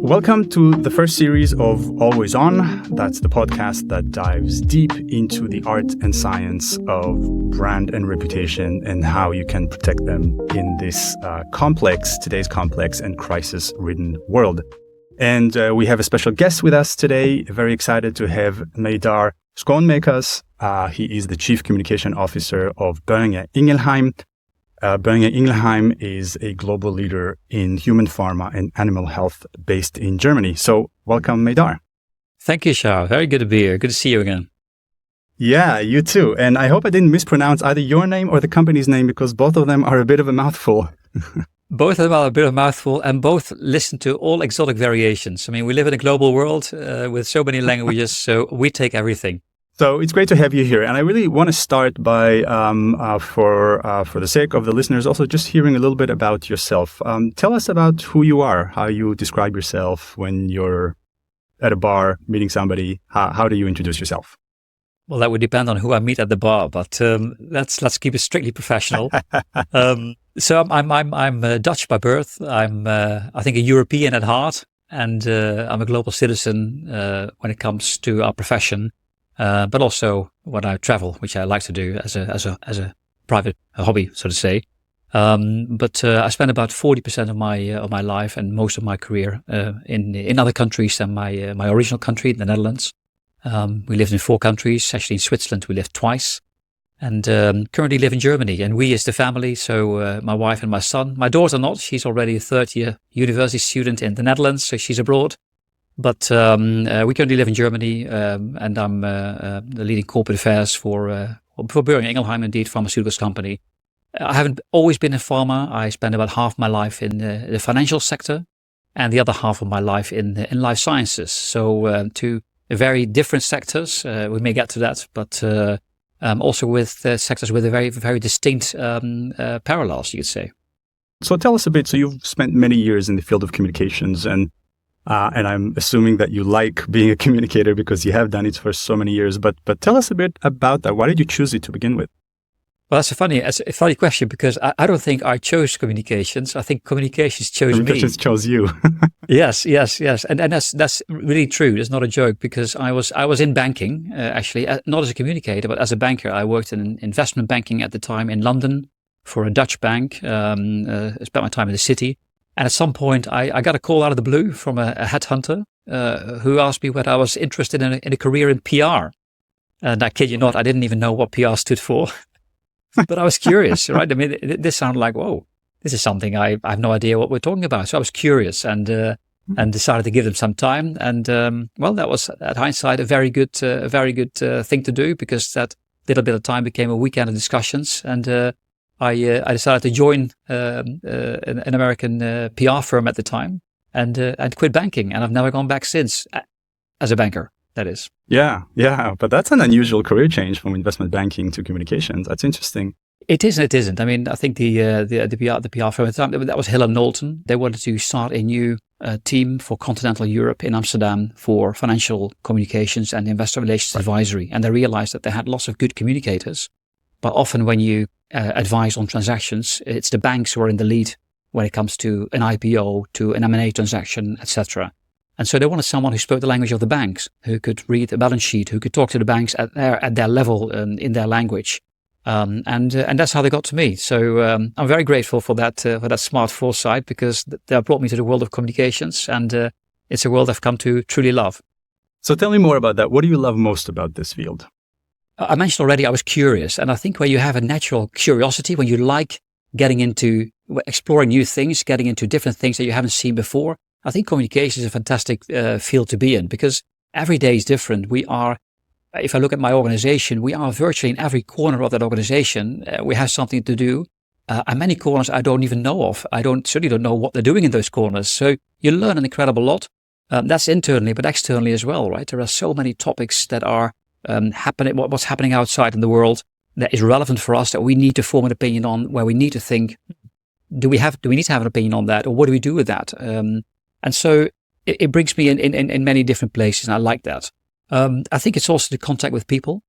Welcome to the first series of Always On. That's the podcast that dives deep into the art and science of brand and reputation and how you can protect them in this today's complex and crisis-ridden world. And we have a special guest with us today. Very excited to have Médard Schoenmaeckers. He is the Chief Communication Officer of Boehringer Ingelheim. Boehringer Ingelheim is a global leader in human pharma and animal health based in Germany. So welcome, Médard. Thank you, Shahar. Very good to be here. Good to see you again. Yeah, you too. And I hope I didn't mispronounce either your name or the company's name because both of them are a bit of a mouthful. Both of them are a bit of a mouthful and both listen to all exotic variations. I mean, we live in a global world with so many languages, so we take everything. So it's great to have you here. And I really want to start by, for the sake of the listeners, also just hearing a little bit about yourself. Tell us about who you are, how you describe yourself when you're at a bar meeting somebody. How do you introduce yourself? Well, that would depend on who I meet at the bar, but let's keep it strictly professional. So I'm Dutch by birth. I'm I think a European at heart, and I'm a global citizen when it comes to our profession. But also when I travel, which I like to do as a private hobby, so to say. But I spent about 40% of my life and most of my career in other countries than my original country, the Netherlands. We lived in 4 countries. Actually, in Switzerland, we lived twice, and currently live in Germany. And we, as the family, so my wife and my son. My daughter not. She's already a third-year university student in the Netherlands, so she's abroad. But we currently live in Germany, and I'm the leading corporate affairs for Boehringer Ingelheim, indeed, pharmaceuticals company. I haven't always been in pharma. I spent about half my life in the financial sector and the other half of my life in life sciences. So two very different sectors. We may get to that, but also with sectors with a very, very distinct parallels, you could say. So tell us a bit. So you've spent many years in the field of communications, and I'm assuming that you like being a communicator because you have done it for so many years. But tell us a bit about that. Why did you choose it to begin with? Well, that's a funny question because I don't think I chose communications. I think communications chose me. Communications chose you. Yes, and that's really true. It's not a joke because I was in banking actually, not as a communicator, but as a banker. I worked in investment banking at the time in London for a Dutch bank. I spent my time in the city. And at some point, I got a call out of the blue from a headhunter who asked me whether I was interested in a career in PR. And I kid you not, I didn't even know what PR stood for. But I was curious, right? I mean, this sounded like, whoa, this is something I have no idea what we're talking about. So I was curious and decided to give them some time. And well, that was, at hindsight, a very good thing to do because that little bit of time became a weekend of discussions. And I decided to join an American PR firm at the time and quit banking. And I've never gone back since as a banker, that is. Yeah. But that's an unusual career change from investment banking to communications. That's interesting. It is and it isn't. I mean, I think the PR firm at the time, that was Hill & Knowlton. They wanted to start a new team for continental Europe in Amsterdam for financial communications and investor relations advisory. And they realized that they had lots of good communicators. But often when you advise on transactions, it's the banks who are in the lead when it comes to an IPO, to an M&A transaction, etc. And so they wanted someone who spoke the language of the banks, who could read a balance sheet, who could talk to the banks at their level in their language. And that's how they got to me. So I'm very grateful for that smart foresight because they brought me to the world of communications, and it's a world I've come to truly love. So tell me more about that. What do you love most about this field? I mentioned already I was curious, and I think when you have a natural curiosity, when you like getting into exploring new things, getting into different things that you haven't seen before, I think communication is a fantastic field to be in because every day is different. We are, if I look at my organization, we are virtually in every corner of that organization. We have something to do, and many corners I don't even know of. I certainly don't know what they're doing in those corners. So you learn an incredible lot. That's internally, but externally as well, right? There are so many topics that are happening, what's happening outside in the world that is relevant for us that we need to form an opinion on, where we need to think, do we need to have an opinion on that, or what do we do with that? And so it brings me in many different places, and I like that. I think it's also the contact with people,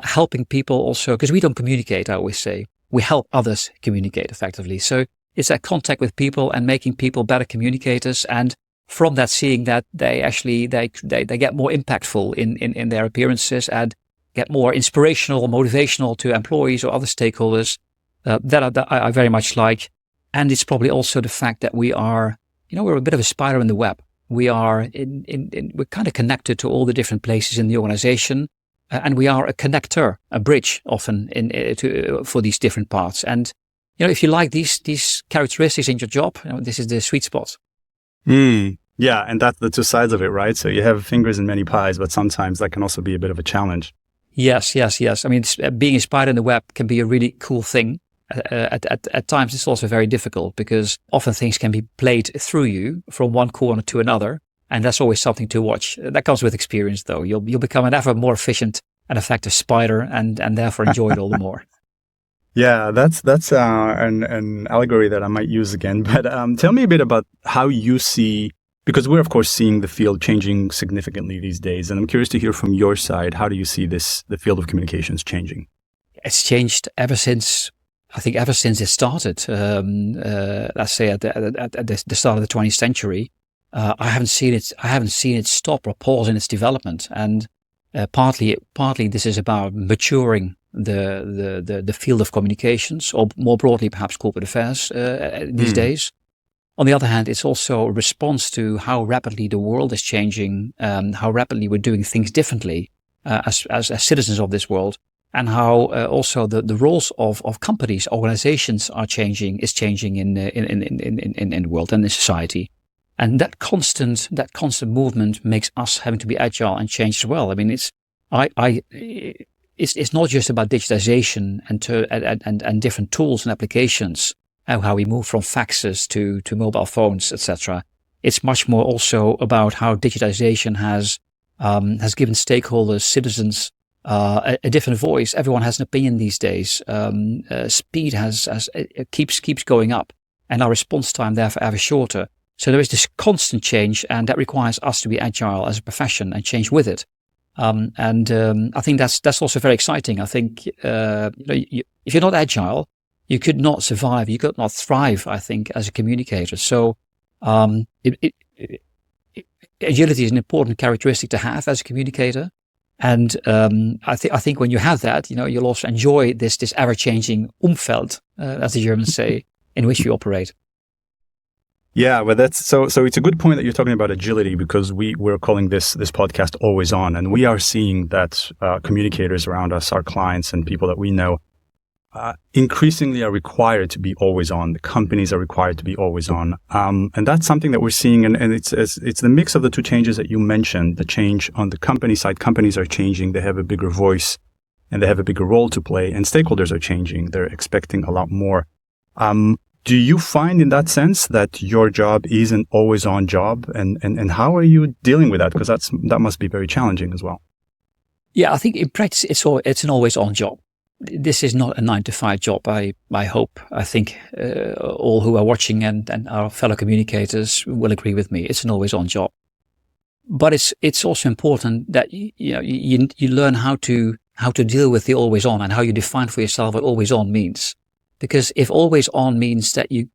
helping people also, because we don't communicate, I always say. We help others communicate effectively. So it's that contact with people and making people better communicators. And from that, seeing that they actually, they get more impactful in their appearances and get more inspirational, motivational to employees or other stakeholders. That I very much like. And it's probably also the fact that we are, we're a bit of a spider in the web. We are we're kind of connected to all the different places in the organization, and we are a connector, a bridge often for these different parts. And if you like these characteristics in your job, this is the sweet spot. Yeah, and that's the two sides of it, right? So you have fingers in many pies, but sometimes that can also be a bit of a challenge. Yes. I mean, being a spider in the web can be a really cool thing. At times, it's also very difficult because often things can be played through you from one corner to another, and that's always something to watch. That comes with experience, though. You'll become an ever more efficient and effective spider, and therefore enjoy it all the more. Yeah, that's an allegory that I might use again. But tell me a bit about how you see, because we're of course seeing the field changing significantly these days, and I'm curious to hear from your side. How do you see the field of communications changing? It's changed ever since it started. Let's say at the start of the 20th century, I haven't seen it stop or pause in its development. And partly this is about maturing the field of communications, or more broadly perhaps corporate affairs these days. On the other hand, it's also a response to how rapidly the world is changing, how rapidly we're doing things differently as citizens of this world, and how also the roles of companies, organizations is changing in the world and in society. And that constant movement makes us having to be agile and change as well. I mean, it's not just about digitization and different tools and applications, how we move from faxes to mobile phones, etc. It's much more also about how digitization has given stakeholders, citizens, a different voice. Everyone has an opinion these days. Speed keeps going up, and our response time therefore ever shorter. So there is this constant change, and that requires us to be agile as a profession and change with it. I think that's also very exciting. I think if you're not agile, you could not survive. You could not thrive, I think, as a communicator. So agility is an important characteristic to have as a communicator. And I think when you have that, you'll also enjoy this ever-changing Umfeld, as the Germans say, in which we operate. Yeah, well, that's so it's a good point that you're talking about agility, because we're calling this podcast Always On, and we are seeing that communicators around us, our clients and people that we know, increasingly are required to be always on. The companies are required to be always on, and that's something that we're seeing. And it's the mix of the two changes that you mentioned. The change on the company side, companies are changing; they have a bigger voice, and they have a bigger role to play. And stakeholders are changing; they're expecting a lot more. Do you find in that sense that your job is an always on job, and how are you dealing with that? Because that must be very challenging as well. Yeah, I think in practice it's an always on job. This is not a 9-to-5 job. I hope. I think all who are watching and our fellow communicators will agree with me. It's an always on job. But it's also important that you learn how to deal with the always on and how you define for yourself what always on means. Because if always on means that you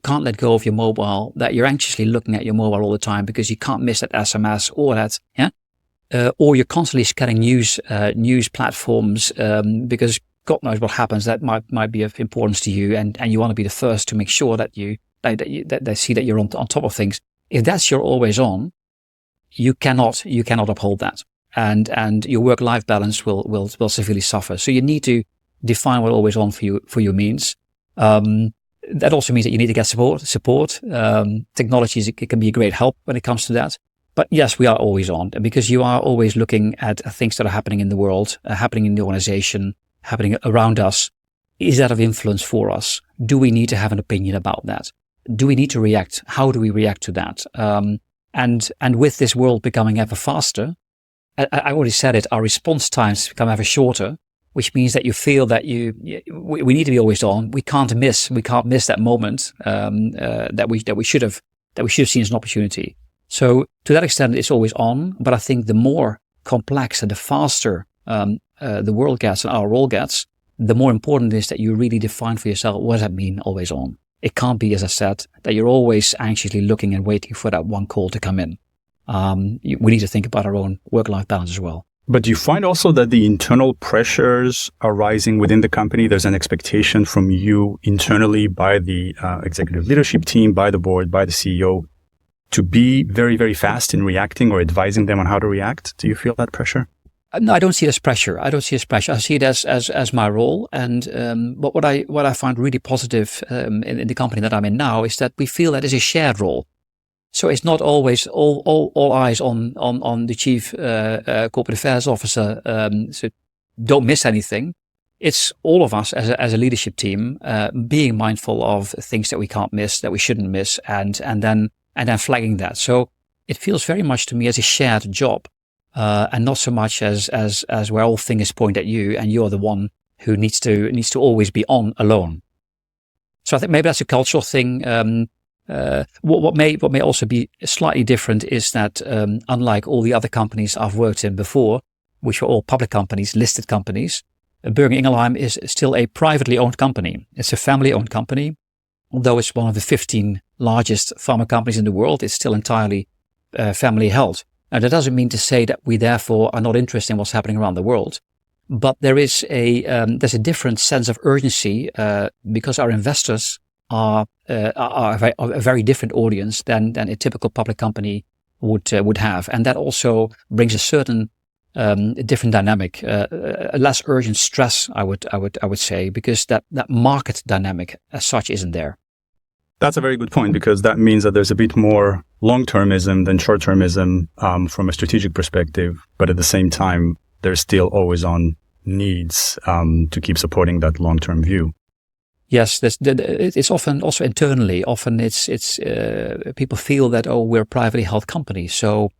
can't let go of your mobile, that you're anxiously looking at your mobile all the time because you can't miss that SMS or that, or you're constantly scanning news platforms, because God knows what happens that might be of importance to you, and you want to be the first to make sure that they see that you're on top of things. If that's your always on, you cannot uphold that, and your work-life balance will severely suffer. So you need to define what always on for you means. That also means that you need to get support. Technology can be a great help when it comes to that. But yes, we are always on, because you are always looking at things that are happening in the world, happening in the organization, happening around us. Is that of influence for us? Do we need to have an opinion about that? Do we need to react? How do we react to that? And with this world becoming ever faster, I already said it, our response times become ever shorter, which means that you feel that we need to be always on. We can't miss that moment that we should have seen as an opportunity. So to that extent, it's always on. But I think the more complex and the faster the world gets and our role gets, the more important it is that you really define for yourself, what does that mean, always on? it can't be, as I said, that you're always anxiously looking and waiting for that one call to come in. We need to think about our own work-life balance as well. But do you find also that the internal pressures are rising within the company? There's an expectation from you internally by the executive leadership team, by the board, by the CEO, to be very, very fast in reacting or advising them on how to react. Do you feel that pressure? No, I don't see it as pressure. I see it as my role. And what I find really positive in the company that I'm in now is that we feel that it's a shared role. So it's not always all eyes on the chief corporate affairs officer. So don't miss anything. It's all of us as a leadership team being mindful of things that we can't miss, that we shouldn't miss, and then flagging that. So it feels very much to me as a shared job, and not so much as where all fingers point at you and you're the one who needs to always be on alone. So I think maybe that's a cultural thing. What may also be slightly different is that unlike all the other companies I've worked in before, which were all public companies, listed companies, Boehringer Ingelheim is still a privately owned company. It's a family-owned company. Although it's one of the 15 largest pharma companies in the world, it's still entirely family-held. Now, that doesn't mean to say that we therefore are not interested in what's happening around the world. But there's a different sense of urgency because our investors are a very different audience than a typical public company would have, and that also brings a certain different dynamic, a less urgent stress, I would say, because that market dynamic as such isn't there. That's a very good point, because that means that there's a bit more long-termism than short-termism from a strategic perspective, but at the same time, there's still always on needs to keep supporting that long-term view. Yes, it's often also internally. Often it's people feel that, oh, we're a privately held company, so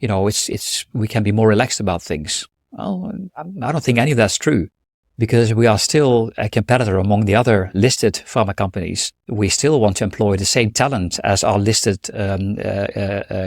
we can be more relaxed about things. Well, I don't think any of that's true, because we are still a competitor among the other listed pharma companies. We still want to employ the same talent as our listed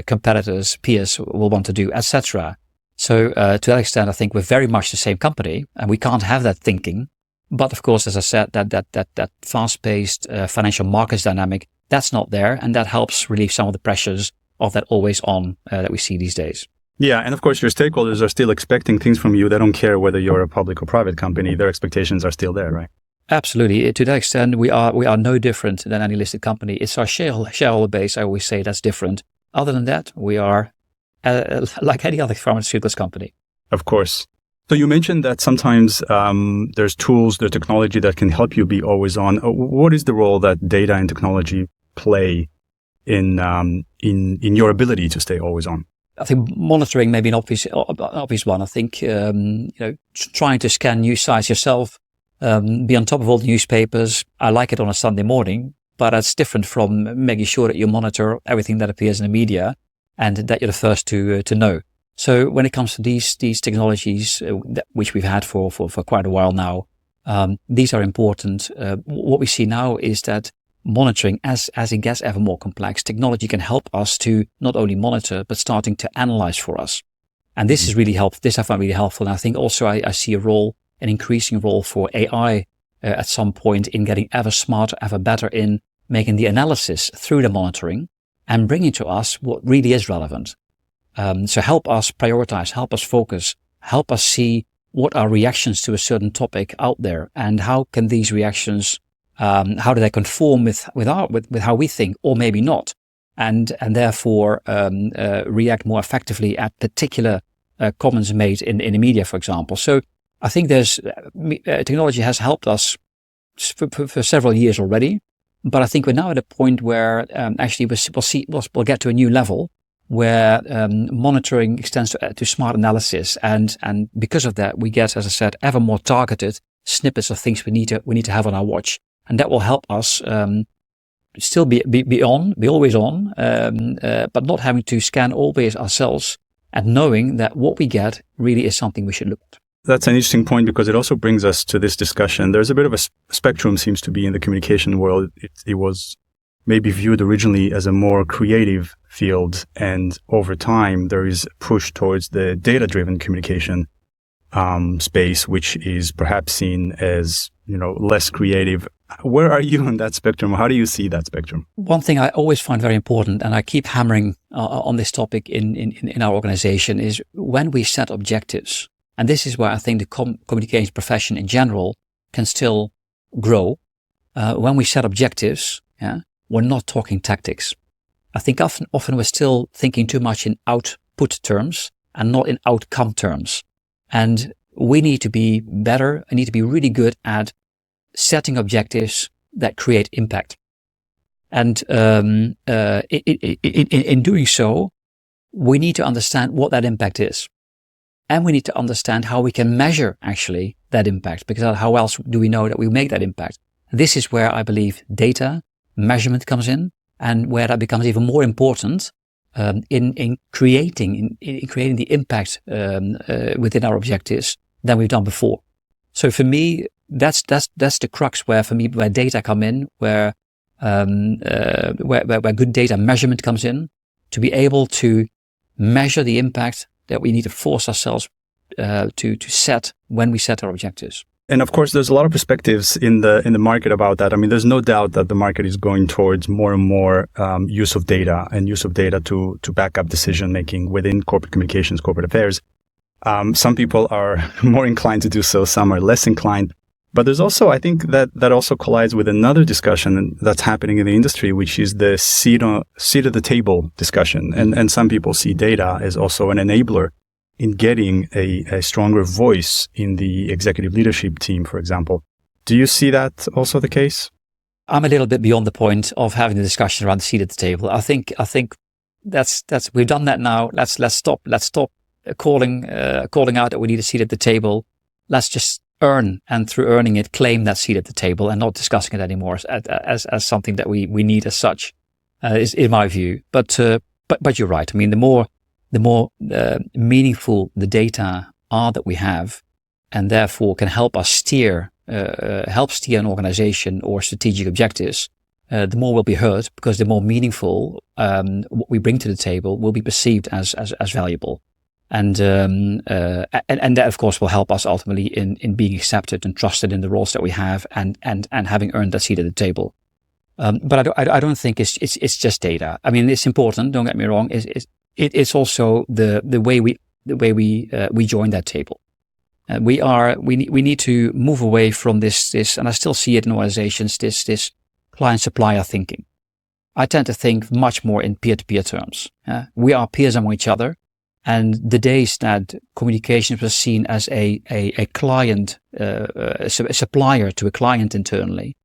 competitors, peers will want to do, etc. So to that extent, I think we're very much the same company, and we can't have that thinking. But of course, as I said, that fast-paced financial markets dynamic, that's not there, and that helps relieve some of the pressures of that always on that we see these days. Yeah, and of course, your stakeholders are still expecting things from you. They don't care whether you're a public or private company. Their expectations are still there, right? Absolutely. To that extent, we are no different than any listed company. It's our shareholder base, I always say, that's different. Other than that, we are like any other pharmaceuticals company. Of course. So you mentioned that sometimes there's tools, there's technology that can help you be always on. What is the role that data and technology play in your ability to stay always on? I think monitoring may be an obvious one. I think trying to scan news sites yourself, be on top of all the newspapers. I like it on a Sunday morning, but that's different from making sure that you monitor everything that appears in the media and that you're the first to know. So when it comes to these technologies, which we've had for quite a while now, these are important. What we see now is that monitoring, as it gets ever more complex, technology can help us to not only monitor, but starting to analyze for us. And this is really helpful. This I find really helpful. And I think also I see an increasing role for AI at some point in getting ever smarter, ever better in making the analysis through the monitoring and bringing to us what really is relevant. So help us prioritize, help us focus, help us see what are reactions to a certain topic out there, and how can these reactions, how do they conform with how we think, or maybe not, and therefore react more effectively at particular comments made in the media, for example. So I think technology has helped us for several years already, but I think we're now at a point where actually we'll get to a new level where monitoring extends to smart analysis, and because of that, we get, as I said, ever more targeted snippets of things we need to have on our watch, and that will help us still be always on, but not having to scan always ourselves, and knowing that what we get really is something we should look at. That's an interesting point, because it also brings us to this discussion. There's a bit of a spectrum, seems to be, in the communication world. It was maybe viewed originally as a more creative field, and over time there is a push towards the data-driven communication space, which is perhaps seen as less creative. Where are you on that spectrum? How do you see that spectrum? One thing I always find very important, and I keep hammering on this topic in our organization, is when we set objectives. And this is where I think the communications profession in general can still grow. When we set objectives, we're not talking tactics. I think often we're still thinking too much in output terms and not in outcome terms. And we need to be better. I need to be really good at setting objectives that create impact. And in doing so, we need to understand what that impact is. And we need to understand how we can measure actually that impact, because how else do we know that we make that impact? This is where I believe data measurement comes in, and where that becomes even more important in creating the impact within our objectives than we've done before. So for me, that's the crux where data come in, where good data measurement comes in, to be able to measure the impact that we need to force ourselves to set when we set our objectives. And of course, there's a lot of perspectives in the market about that. I mean, there's no doubt that the market is going towards more and more use of data to back up decision making within corporate communications, corporate affairs. Some people are more inclined to do so, some are less inclined. But there's also, I think that also collides with another discussion that's happening in the industry, which is the seat at the table discussion. And some people see data as also an enabler in getting a stronger voice in the executive leadership team, for example. Do you see that also the case? I'm a little bit beyond the point of having the discussion around the seat at the table. I think that's we've done that now. Let's stop calling out that we need a seat at the table. Let's just earn, and through earning it, claim that seat at the table, and not discussing it anymore as something that we need as such, is in my view. But you're right. I mean, the more meaningful the data are that we have, and therefore can help us steer an organization or strategic objectives, the more we'll be heard, because the more meaningful what we bring to the table will be perceived as valuable. And that of course will help us ultimately in being accepted and trusted in the roles that we have, and having earned that seat at the table. But I don't think it's just data. I mean, it's important. Don't get me wrong. It's also the way we join that table. We need to move away from this, and I still see it in organizations, this client supplier thinking. I tend to think much more in peer-to-peer terms. We are peers among each other. And the days that communications was seen as a client, a supplier to a client internally,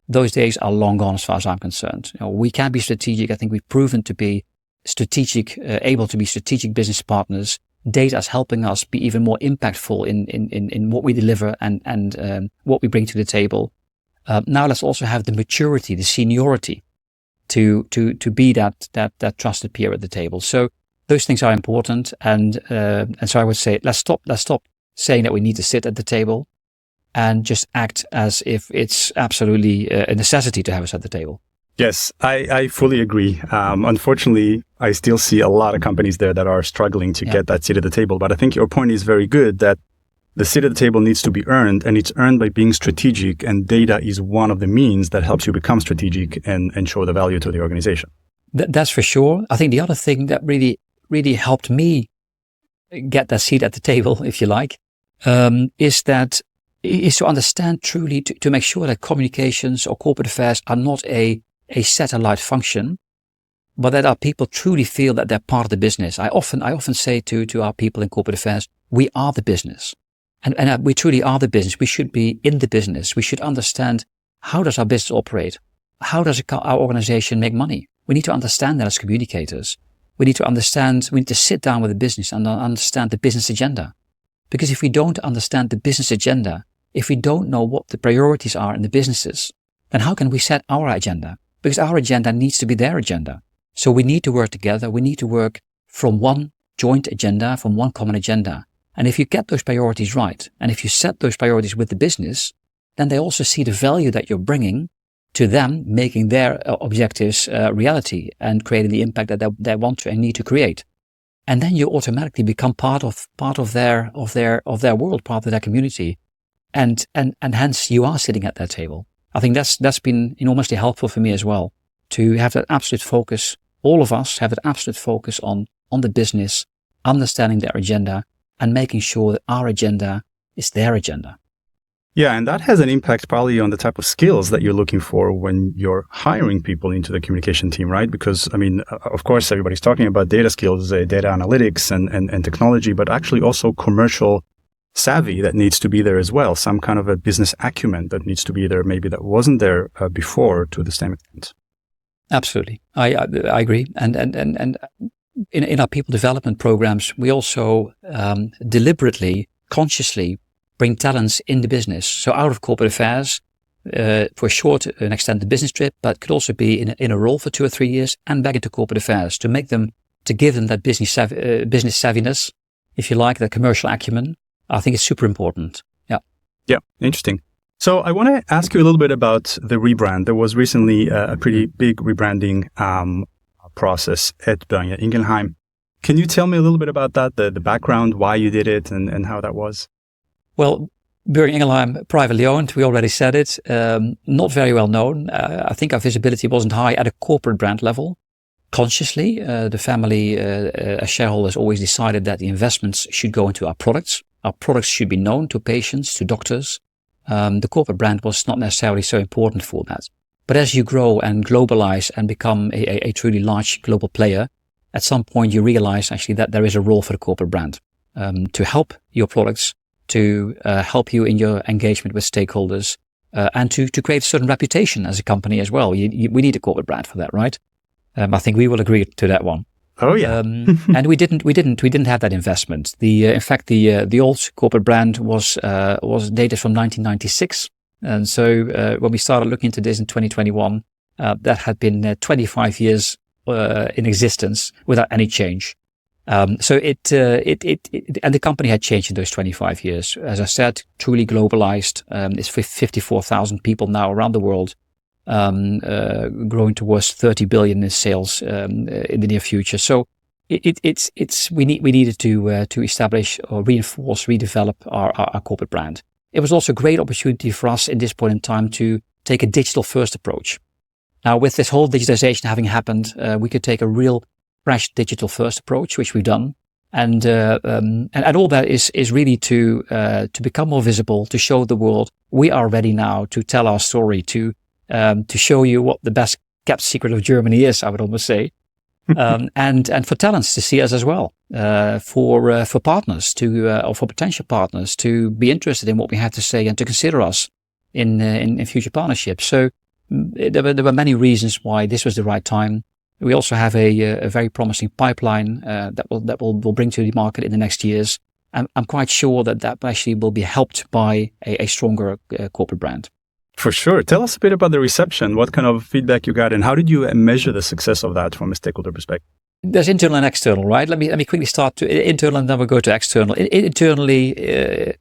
those days are long gone as far as I'm concerned. We can be strategic. I think we've proven to be strategic, able to be strategic business partners. Data is helping us be even more impactful in what we deliver and what we bring to the table. Now let's also have the maturity, the seniority to be that trusted peer at the table. So those things are important, and so I would say let's stop saying that we need to sit at the table, and just act as if it's absolutely a necessity to have us at the table. Yes, I fully agree. Unfortunately, I still see a lot of companies there that are struggling to get that seat at the table. But I think your point is very good, that the seat at the table needs to be earned, and it's earned by being strategic, and data is one of the means that helps you become strategic and show the value to the organization. That's for sure. I think the other thing that really helped me get that seat at the table, if you like, is to understand truly, to make sure that communications or corporate affairs are not a satellite function, but that our people truly feel that they're part of the business. I often say to our people in corporate affairs, we are the business. And we truly are the business. We should be in the business. We should understand, how does our business operate? How does our organization make money? We need to understand that as communicators. We need to sit down with the business and understand the business agenda. Because if we don't understand the business agenda, if we don't know what the priorities are in the businesses, then how can we set our agenda? Because our agenda needs to be their agenda. So we need to work together. We need to work from one joint agenda, from one common agenda. And if you get those priorities right, and if you set those priorities with the business, then they also see the value that you're bringing to them, making their objectives reality and creating the impact that they want to and need to create. And then you automatically become part of their world, part of their community. And hence you are sitting at that table. I think that's been enormously helpful for me as well, to have that absolute focus. All of us have that absolute focus on the business, understanding their agenda, and making sure that our agenda is their agenda. Yeah, and that has an impact probably on the type of skills that you're looking for when you're hiring people into the communication team, right? Because, I mean, of course, everybody's talking about data skills, data analytics and technology, but actually also commercial savvy that needs to be there as well. Some kind of a business acumen that needs to be there, maybe that wasn't there before to the same extent. Absolutely. I agree. And in our people development programs, we also deliberately, consciously bring talents in the business. So out of corporate affairs, for a short and extended business trip, but could also be in a role for 2 or 3 years and back into corporate affairs to give them that business savviness, if you like, that commercial acumen. I think it's super important. Yeah. Yeah. Interesting. So I want to ask you a little bit about the rebrand. There was recently a pretty big rebranding process at Boehringer Ingelheim. Can you tell me a little bit about that, the background, why you did it and how that was? Well, Boehringer Ingelheim, privately owned, we already said it, not very well known. I think our visibility wasn't high at a corporate brand level. Consciously, the family, as shareholders, always decided that the investments should go into our products. Our products should be known to patients, to doctors. The corporate brand was not necessarily so important for that. But as you grow and globalize and become a truly large global player, at some point you realize actually that there is a role for the corporate brand to help your products, to help you in your engagement with stakeholders, and to create a certain reputation as a company as well. We need a corporate brand for that, right? I think we will agree to that one. Oh yeah. And we didn't have that investment. In fact, the old corporate brand was dated from 1996, and so when we started looking into this in 2021, that had been 25 years in existence without any change. So it and the company had changed in those 25 years. As I said, truly globalized. It's 54,000 people now around the world, growing towards 30 billion in sales in the near future. So we needed to establish or reinforce, redevelop our corporate brand. It was also a great opportunity for us in this point in time to take a digital first approach. Now, with this whole digitization having happened, we could take a real fresh digital first approach, which we've done. And all that is really to become more visible, to show the world we are ready now to tell our story, to show you what the best kept secret of Germany is, I would almost say. And for talents to see us as well, for partners or for potential partners to be interested in what we had to say and to consider us in future partnerships. So there were many reasons why this was the right time. We also have a very promising pipeline that will bring to the market in the next years. And I'm quite sure that actually will be helped by a stronger corporate brand. For sure. Tell us a bit about the reception. What kind of feedback you got, and how did you measure the success of that from a stakeholder perspective? There's internal and external, right? Let me quickly start to internal, and then we'll go to external. Internally,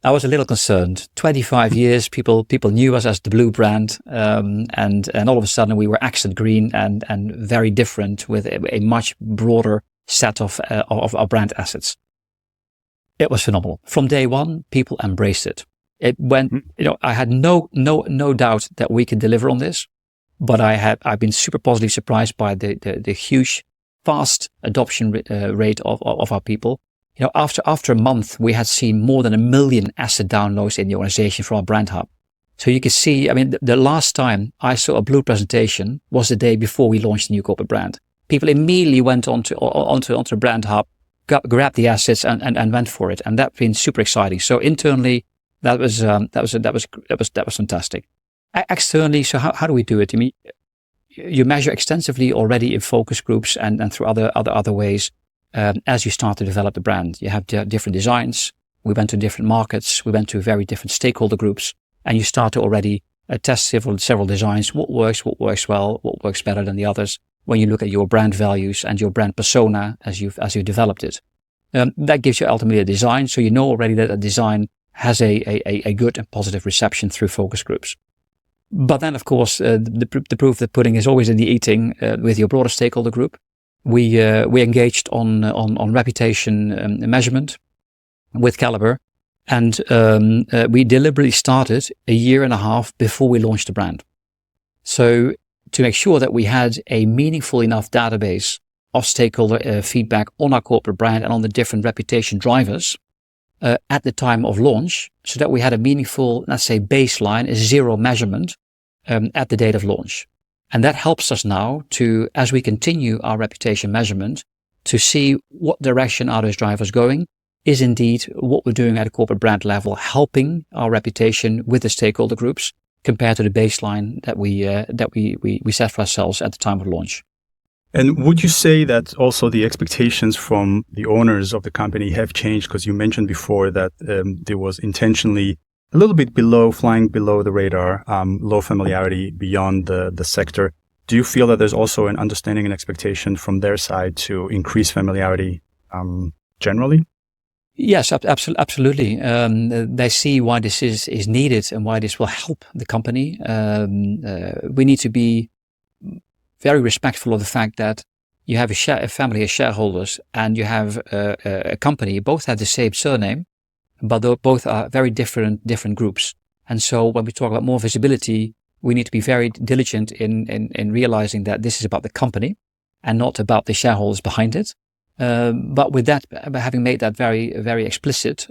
I was a little concerned. 25 years, people knew us as the blue brand, and all of a sudden we were accent green and very different with a much broader set of our brand assets. It was phenomenal. From day one, people embraced it. It went, I had no doubt that we could deliver on this, but I've been super positively surprised by the huge, fast adoption rate of our people. After a month, we had seen more than 1 million asset downloads in the organization from our brand hub. So you can see, the last time I saw a blue presentation was the day before we launched the new corporate brand. People immediately went onto the brand hub, grabbed the assets and went for it. And that's been super exciting. So internally, that was fantastic. Externally, so how do we do it? You measure extensively already in focus groups and through other ways. As you start to develop the brand, you have different designs. We went to different markets. We went to very different stakeholder groups, and you start to already test several designs. What works well, what works better than the others. When you look at your brand values and your brand persona as you developed it, that gives you ultimately a design. So you know already that a design has a good and positive reception through focus groups. But then, of course, the proof of the pudding is always in the eating with your broader stakeholder group. We engaged on reputation measurement with Caliber, And we deliberately started a year and a half before we launched the brand. So to make sure that we had a meaningful enough database of stakeholder feedback on our corporate brand and on the different reputation drivers at the time of launch, so that we had a meaningful, let's say, baseline, a zero measurement at the date of launch. And that helps us now to, as we continue our reputation measurement, to see what direction are those drivers going. Is indeed what we're doing at a corporate brand level helping our reputation with the stakeholder groups compared to the baseline that we set for ourselves at the time of launch. And would you say that also the expectations from the owners of the company have changed? Because you mentioned before that there was intentionally a little bit flying below the radar, low familiarity beyond the sector. Do you feel that there's also an understanding and expectation from their side to increase familiarity generally? Yes, absolutely. They see why this is needed and why this will help the company. We need to be very respectful of the fact that you have a family of shareholders and you have a company. Both have the same surname, but both are very different groups. And so when we talk about more visibility, we need to be very diligent in realizing that this is about the company and not about the shareholders behind it. But with that, having made that very explicit,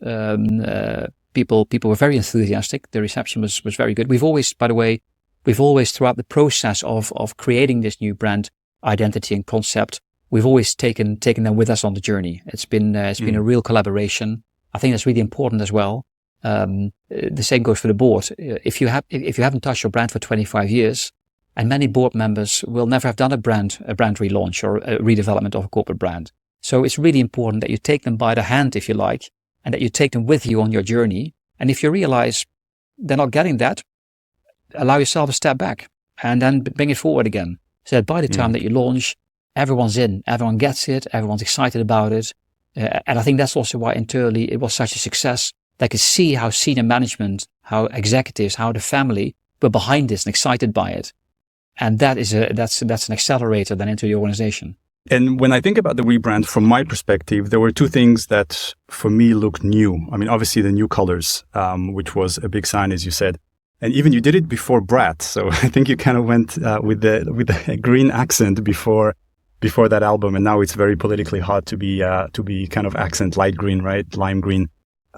people were very enthusiastic. The reception was very good. We've always, by the way, throughout the process of creating this new brand identity and concept, we've always taken them with us on the journey. It's been a real collaboration. I think that's really important as well. The same goes for the board. If you haven't touched your brand for 25 years, and many board members will never have done a brand relaunch or a redevelopment of a corporate brand. So it's really important that you take them by the hand, if you like, and that you take them with you on your journey. And if you realize they're not getting that, allow yourself a step back and then bring it forward again. So that by the time that you launch, everyone's in, everyone gets it, everyone's excited about it. And I think that's also why internally it was such a success. They could see how senior management, how executives, how the family were behind this and excited by it. And that's an accelerator then into the organization. And when I think about the rebrand, from my perspective, there were two things that for me looked new. I mean, obviously the new colors, which was a big sign, as you said. And even you did it before Brat. So I think you kind of went with the green accent before that album. And now it's very politically hot to be kind of accent light green, right? Lime green.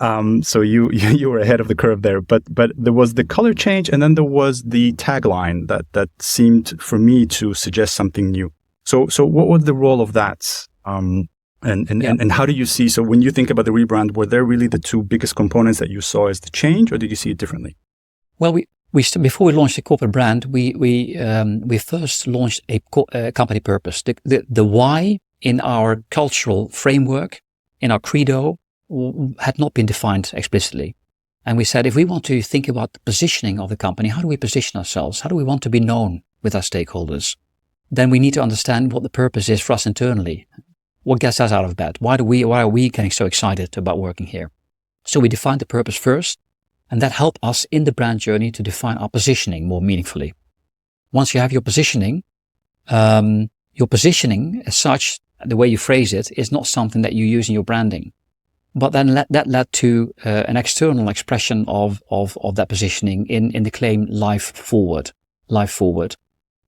So you were ahead of the curve there. But there was the color change, and then there was the tagline that seemed for me to suggest something new. So what was the role of that? And how do you see, so when you think about the rebrand, were there really the two biggest components that you saw as the change, or did you see it differently? Well, before we launched the corporate brand, we first launched a company purpose. The why in our cultural framework, in our credo, had not been defined explicitly. And we said, if we want to think about the positioning of the company, how do we position ourselves? How do we want to be known with our stakeholders? Then we need to understand what the purpose is for us internally. What gets us out of bed? Why are we getting so excited about working here? So we defined the purpose first, and that helped us in the brand journey to define our positioning more meaningfully. Once you have your positioning as such, the way you phrase it, is not something that you use in your branding. But then that led to an external expression of that positioning in the claim life forward.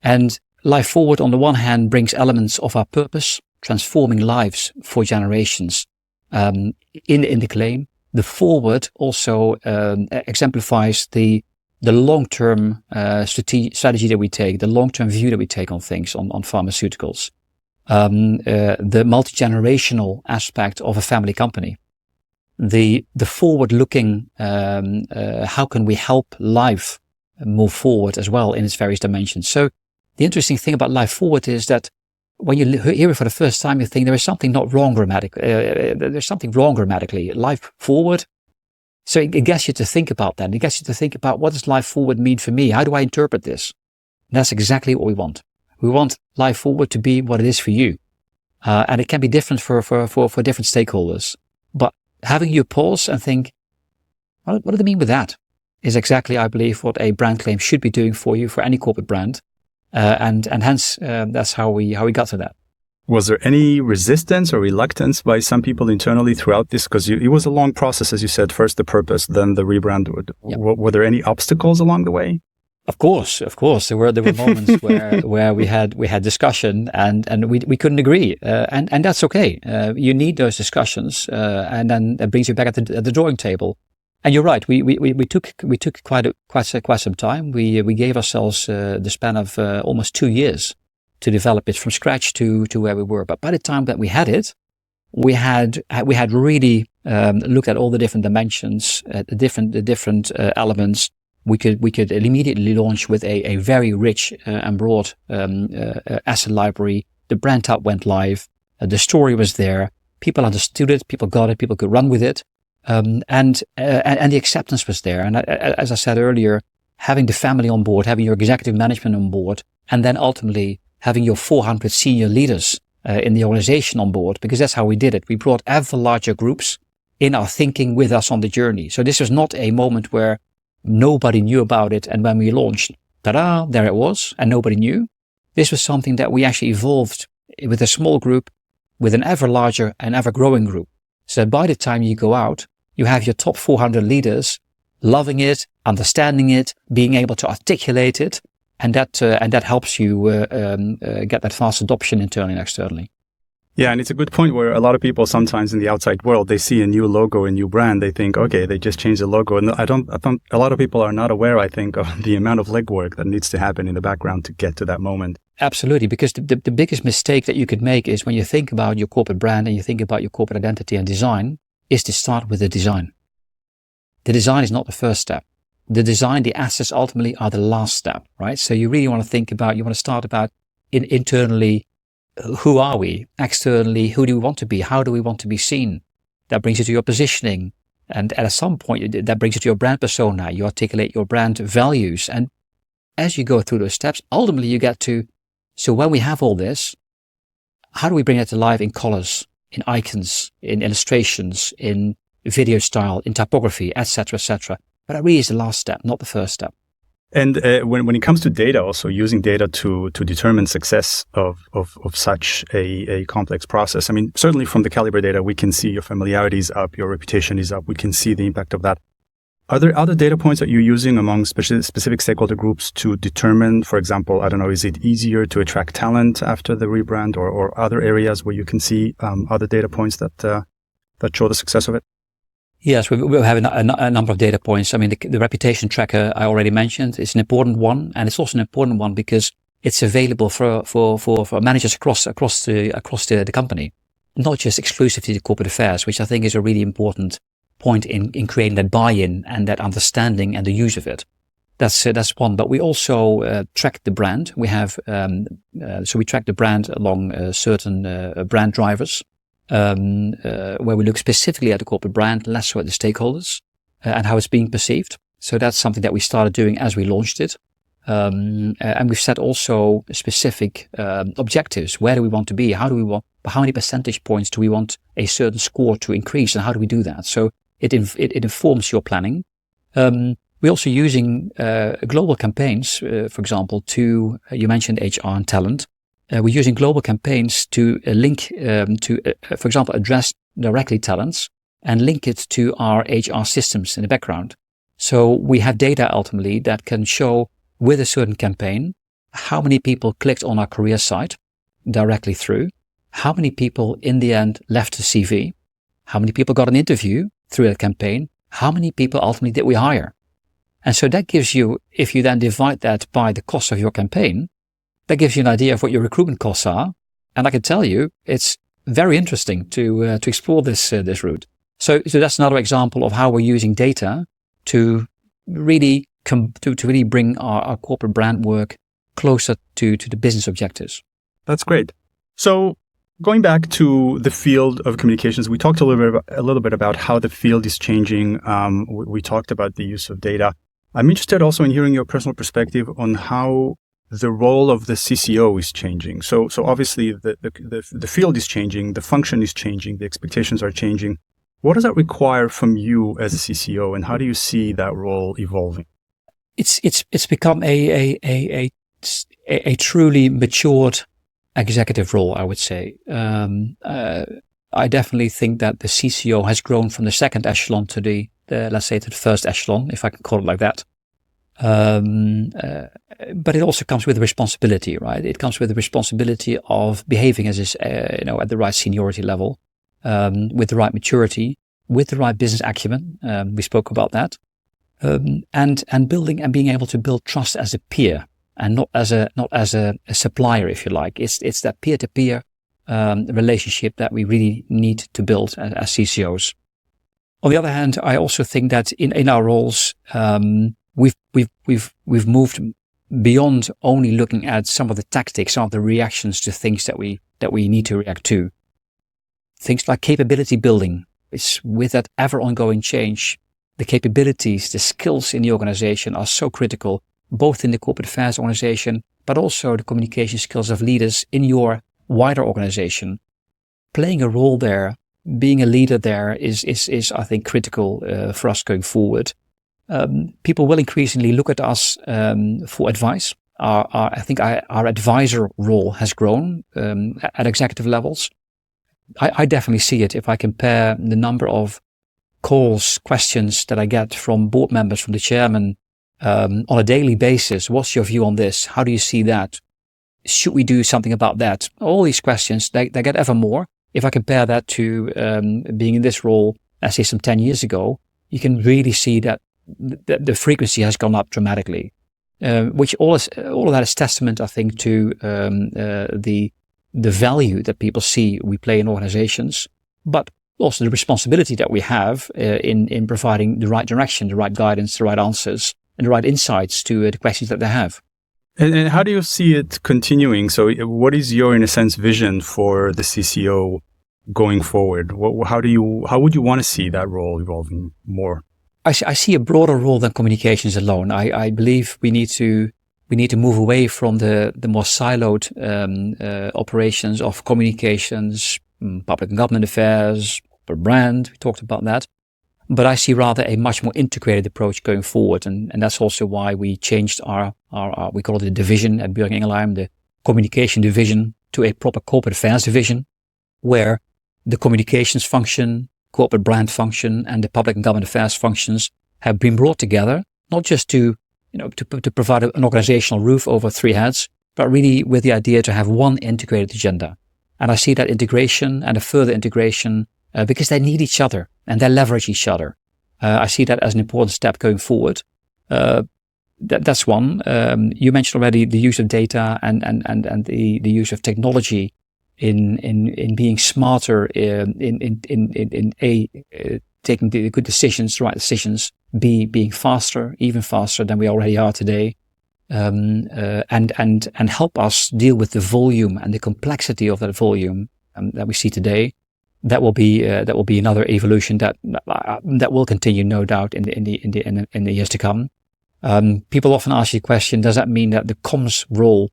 And life forward, on the one hand, brings elements of our purpose, transforming lives for generations in the claim. The forward also exemplifies the long-term strategy that we take, the long-term view that we take on things, on pharmaceuticals. The multi-generational aspect of a family company. The forward-looking, how can we help life move forward as well in its various dimensions. So the interesting thing about life forward is that when you hear it for the first time, you think there is something not wrong grammatically. There's something wrong grammatically. Life forward. So it gets you to think about that. It gets you to think about, what does life forward mean for me? How do I interpret this? And that's exactly what we want. We want life forward to be what it is for you. And it can be different for different stakeholders. But having you pause and think, what do they mean with that? Is exactly, I believe, what a brand claim should be doing for you, for any corporate brand. And hence, that's how we got to that. Was there any resistance or reluctance by some people internally throughout this? Because it was a long process, as you said, first the purpose, then the rebrand. Yep. Were there any obstacles along the way? Of course. There were moments where we had discussion and we couldn't agree, and that's okay. You need those discussions, and then that brings you back at the drawing table. And you're right. We took quite some time. We gave ourselves the span of almost 2 years to develop it from scratch to where we were. But by the time that we had it, we had really looked at all the different dimensions, the different elements. We could immediately launch with a very rich and broad asset library. The brand tab went live. The story was there. People understood it. People got it. People could run with it. And the acceptance was there. And as I said earlier, having the family on board, having your executive management on board, and then ultimately having your 400 senior leaders in the organization on board, because that's how we did it. We brought ever larger groups in our thinking with us on the journey. So this was not a moment where nobody knew about it, and when we launched, ta-da, there it was, and nobody knew. This was something that we actually evolved with a small group, with an ever larger and ever growing group. So that by the time you go out, you have your top 400 leaders loving it, understanding it, being able to articulate it, and that helps you get that fast adoption internally and externally. Yeah, and it's a good point where a lot of people sometimes in the outside world, they see a new logo, a new brand, they think, okay, they just changed the logo. And a lot of people are not aware, I think, of the amount of legwork that needs to happen in the background to get to that moment. Absolutely, because the biggest mistake that you could make is when you think about your corporate brand and you think about your corporate identity and design, is to start with the design. The design is not the first step. The design, the assets ultimately are the last step, right? So you really want to think about, you want to start about internally, who are we? Externally, who do we want to be? How do we want to be seen? That brings you to your positioning. And at some point, that brings you to your brand persona. You articulate your brand values. And as you go through those steps, ultimately you get to, so when we have all this, how do we bring it to life in colors, in icons, in illustrations, in video style, in typography, etc., etc. But that really is the last step, not the first step. And when it comes to data, also using data to determine success of such a complex process, I mean, certainly from the Calibre data, we can see your familiarity is up, your reputation is up. We can see the impact of that. Are there other data points that you're using among specific stakeholder groups to determine, for example, I don't know, is it easier to attract talent after the rebrand or other areas where you can see other data points that show the success of it? Yes, we have a number of data points. I mean, the reputation tracker I already mentioned is an important one, and it's also an important one because it's available for managers across the company, not just exclusively to corporate affairs, which I think is a really important point in creating that buy-in and that understanding and the use of it. That's one. But we also track the brand. We have so we track the brand along certain brand drivers. Where we look specifically at the corporate brand, less so at the stakeholders and how it's being perceived. So that's something that we started doing as we launched it. And we've set also specific objectives. Where do we want to be? How many percentage points do we want a certain score to increase? And how do we do that? So it informs your planning. We're also using global campaigns, for example, you mentioned HR and talent. We're using global campaigns to link for example, address directly talents and link it to our HR systems in the background. So we have data ultimately that can show with a certain campaign how many people clicked on our career site directly through, how many people in the end left a CV, how many people got an interview through that campaign, how many people ultimately did we hire. And so that gives you, if you then divide that by the cost of your campaign, that gives you an idea of what your recruitment costs are. And I can tell you, it's very interesting to explore this route. So that's another example of how we're using data to really bring our corporate brand work closer to the business objectives. That's great. So going back to the field of communications, we talked a little bit about how the field is changing. We talked about the use of data. I'm interested also in hearing your personal perspective on how the role of the CCO is changing. So obviously the field is changing, the function is changing, the expectations are changing. What does that require from you as a CCO, and how do you see that role evolving? It's become a truly matured executive role, I would say. I definitely think that the CCO has grown from the second echelon to let's say, to the first echelon, if I can call it like that. But it also comes with a responsibility, right? It comes with the responsibility of behaving as at the right seniority level, with the right maturity, with the right business acumen. We spoke about that, and building and being able to build trust as a peer, and not as a supplier, if you like. It's that peer-to-peer relationship that we really need to build as CCOs. On the other hand, I also think that in our roles, we've moved beyond only looking at some of the tactics, some of the reactions to things that we need to react to. Things like capability building. It's with that ever ongoing change, the capabilities, the skills in the organization are so critical, both in the corporate affairs organization, but also the communication skills of leaders in your wider organization. Playing a role there, being a leader there is I think critical for us going forward. People will increasingly look at us for advice. I think our advisor role has grown at executive levels. I definitely see it if I compare the number of calls, questions that I get from board members, from the chairman on a daily basis. What's your view on this? How do you see that? Should we do something about that? All these questions, they get ever more. If I compare that to being in this role, let's say some 10 years ago, you can really see that the frequency has gone up dramatically, which all of that is testament, I think, to the value that people see we play in organizations, but also the responsibility that we have in providing the right direction, the right guidance, the right answers, and the right insights to the questions that they have. And how do you see it continuing? So what is your, in a sense, vision for the CCO going forward? How would you want to see that role evolving more? I see a broader role than communications alone. I believe we need to move away from the more siloed operations of communications, public and government affairs, brand. We talked about that. But I see rather a much more integrated approach going forward. And that's also why we changed our we call it a division at Boehringer Ingelheim, the communication division, to a proper corporate affairs division, where the communications function, corporate brand function, and the public and government affairs functions have been brought together, not just to provide an organizational roof over three heads, but really with the idea to have one integrated agenda. And I see that integration and a further integration because they need each other and they leverage each other. I see that as an important step going forward. That's one. You mentioned already the use of data and the use of technology in being smarter in taking the good decisions, the right decisions, being faster, even faster than we already are today, and help us deal with the volume and the complexity of that volume that we see today. That will be another evolution that will continue, no doubt, in the years to come. People often ask you the question: does that mean that the comms role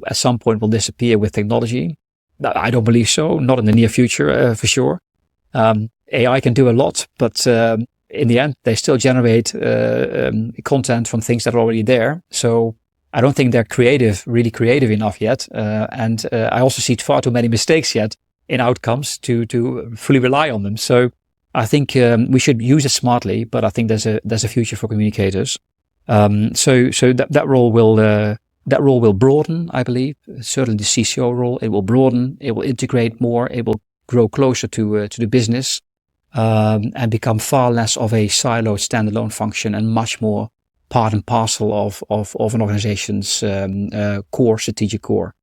at some point will disappear with technology? I don't believe so. Not in the near future, for sure. AI can do a lot, but in the end, they still generate content from things that are already there. So I don't think they're really creative enough yet. And I also see far too many mistakes yet in outcomes to fully rely on them. So I think we should use it smartly, but I think there's a future for communicators. So that role will broaden, I believe. Certainly the CCO role, it will broaden, it will integrate more, it will grow closer to the business, and become far less of a siloed standalone function and much more part and parcel of an organization's strategic core.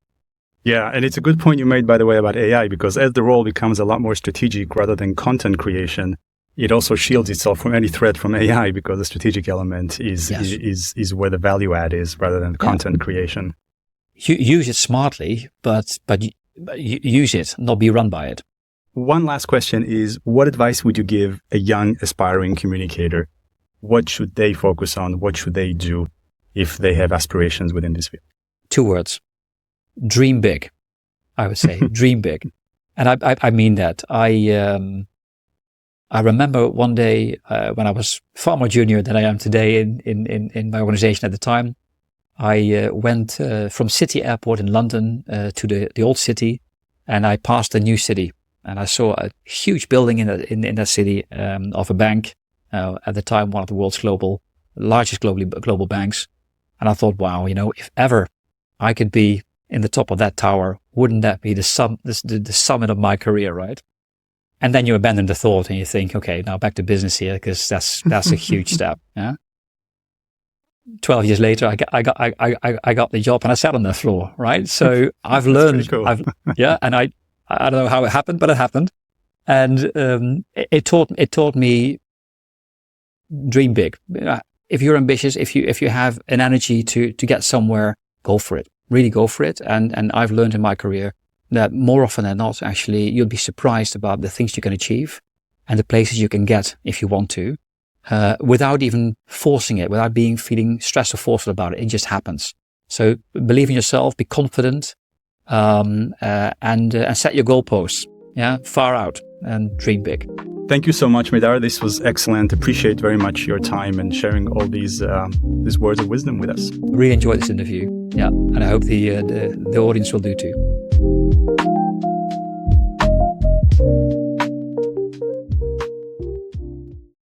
Yeah, and it's a good point you made, by the way, about AI, because as the role becomes a lot more strategic rather than content creation, it also shields itself from any threat from AI, because the strategic element is where the value add is rather than content creation. Use it smartly, but use it, not be run by it. One last question is, what advice would you give a young aspiring communicator? What should they focus on? What should they do if they have aspirations within this field? 2 words. Dream big, I would say. Dream big. And I mean that. I remember one day when I was far more junior than I am today in my organization at the time, I went from City Airport in London to the old city, and I passed the new city, and I saw a huge building in that city of a bank, at the time one of the world's largest global banks. And I thought, wow, if ever I could be in the top of that tower, wouldn't that be the summit of my career, right? And then you abandon the thought and you think, okay, now back to business here, because that's a huge step. Yeah. 12 years later, I got the job and I sat on the floor, right? So I've learned, cool. and I don't know how it happened, but it happened. And it taught me dream big. If you're ambitious, if you have an energy to get somewhere, go for it. Really go for it. And I've learned in my career that more often than not, actually, you'll be surprised about the things you can achieve and the places you can get if you want to, without even forcing it, without feeling stressed or forceful about it. It just happens. So believe in yourself, be confident, and set your goalposts. Yeah, far out and dream big. Thank you so much, Médard. This was excellent. Appreciate very much your time and sharing all these words of wisdom with us. Really enjoyed this interview. Yeah, and I hope the audience will do too.